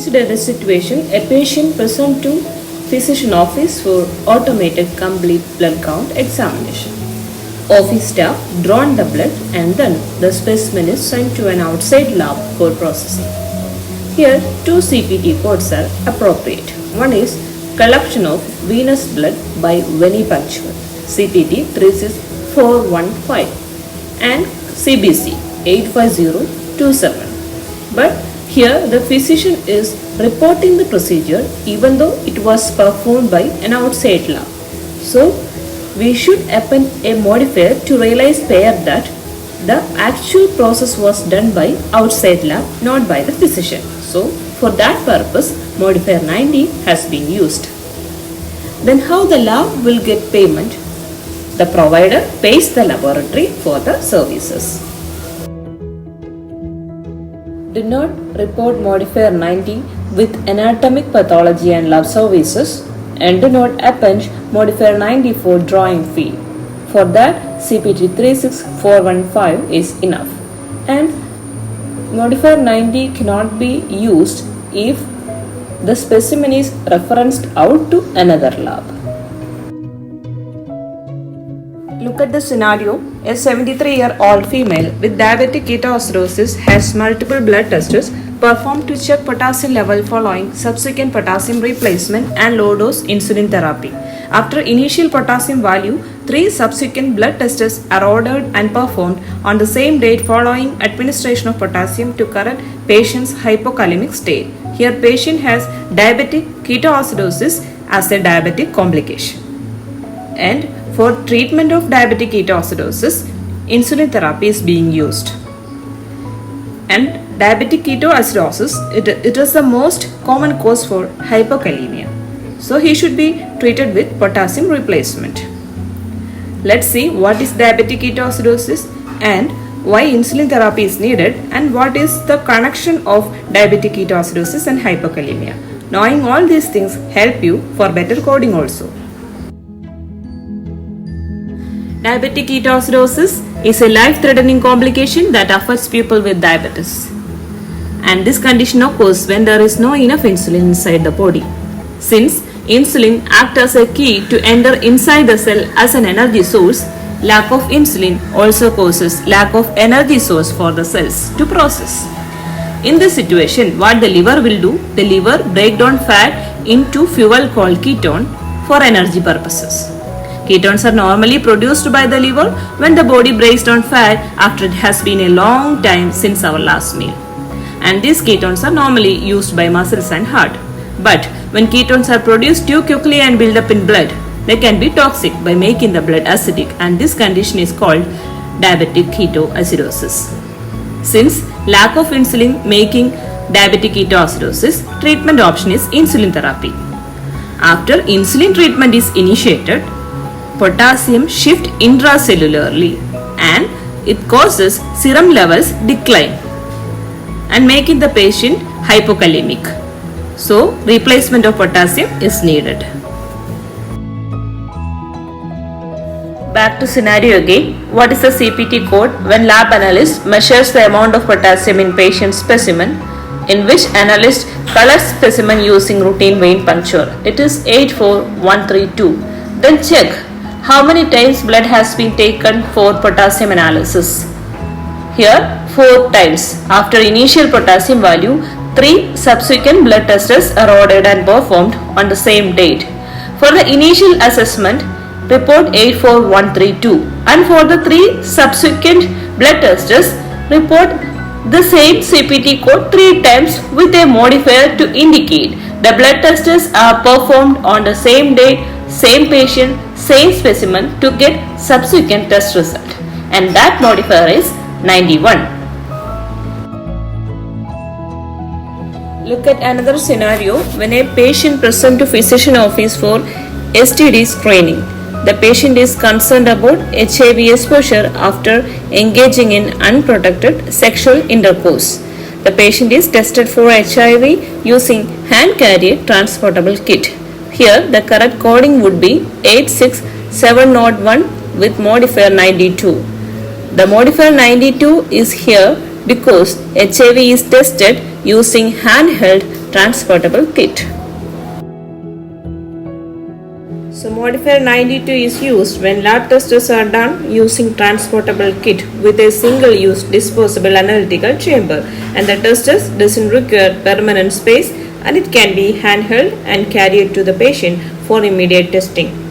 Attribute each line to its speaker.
Speaker 1: Consider the situation: a patient present to physician office for automated complete blood count examination. Office staff drawn the blood and then the specimen is sent to an outside lab for processing. Here, two CPT codes are appropriate. One is collection of venous blood by venipuncture, CPT 36415, and CBC 85027. But here the physician is reporting the procedure even though it was performed by an outside lab. So we should append a modifier to realize pair that the actual process was done by outside lab, not by the physician. So for that purpose, modifier 90 has been used. Then how the lab will get payment? The provider pays the laboratory for the services. Do not report modifier 90 with anatomic pathology and lab services, and do not append modifier 90 for drawing fee. For that, CPT 36415 is enough. And modifier 90 cannot be used if the specimen is referenced out to another lab. Look at the scenario. A 73-year-old female with diabetic ketoacidosis has multiple blood tests performed to check potassium level following subsequent potassium replacement and low-dose insulin therapy. After initial potassium value, 3 subsequent blood tests are ordered and performed on the same date following administration of potassium to correct patient's hypokalemic state. Here patient has diabetic ketoacidosis as a diabetic complication. And for treatment of diabetic ketoacidosis, insulin therapy is being used. And diabetic ketoacidosis, it is the most common cause for hypokalemia. So he should be treated with potassium replacement. Let's see what is diabetic ketoacidosis and why insulin therapy is needed, and what is the connection of diabetic ketoacidosis and hypokalemia. Knowing all these things help you for better coding also. Diabetic ketoacidosis is a life-threatening complication that affects people with diabetes. And this condition occurs when there is no enough insulin inside the body. Since insulin acts as a key to enter inside the cell as an energy source, lack of insulin also causes lack of energy source for the cells to process. In this situation, what the liver will do? The liver breaks down fat into fuel called ketone for energy purposes. Ketones are normally produced by the liver when the body breaks down fat after it has been a long time since our last meal. And these ketones are normally used by muscles and heart. But when ketones are produced too quickly and build up in blood, they can be toxic by making the blood acidic, and this condition is called diabetic ketoacidosis. Since lack of insulin making diabetic ketoacidosis, treatment option is insulin therapy. After insulin treatment is initiated, potassium shift intracellularly and it causes serum levels decline and making the patient hypokalemic. So replacement of potassium is needed. Back to scenario again. What is the CPT code when lab analyst measures the amount of potassium in patient specimen, in which analyst collects specimen using routine vein puncture? It is 84132. Then check how many times blood has been taken for potassium analysis. Here 4 times. After initial potassium value, 3 subsequent blood tests are ordered and performed on the same date. For the initial assessment, report 84132, and for the 3 subsequent blood tests, report the same CPT code 3 times with a modifier to indicate the blood tests are performed on the same date, same patient, same specimen to get subsequent test result, and that modifier is 91. Look at another scenario when a patient presents to physician office for STD screening. The patient is concerned about HIV exposure after engaging in unprotected sexual intercourse. The patient is tested for HIV using hand carrier transportable kit. Here the correct coding would be 86701 with modifier 92. The modifier 92 is here because HIV is tested using handheld transportable kit. So modifier 92 is used when lab tests are done using transportable kit with a single-use disposable analytical chamber, and the testers doesn't require permanent space and it can be handheld and carried to the patient for immediate testing.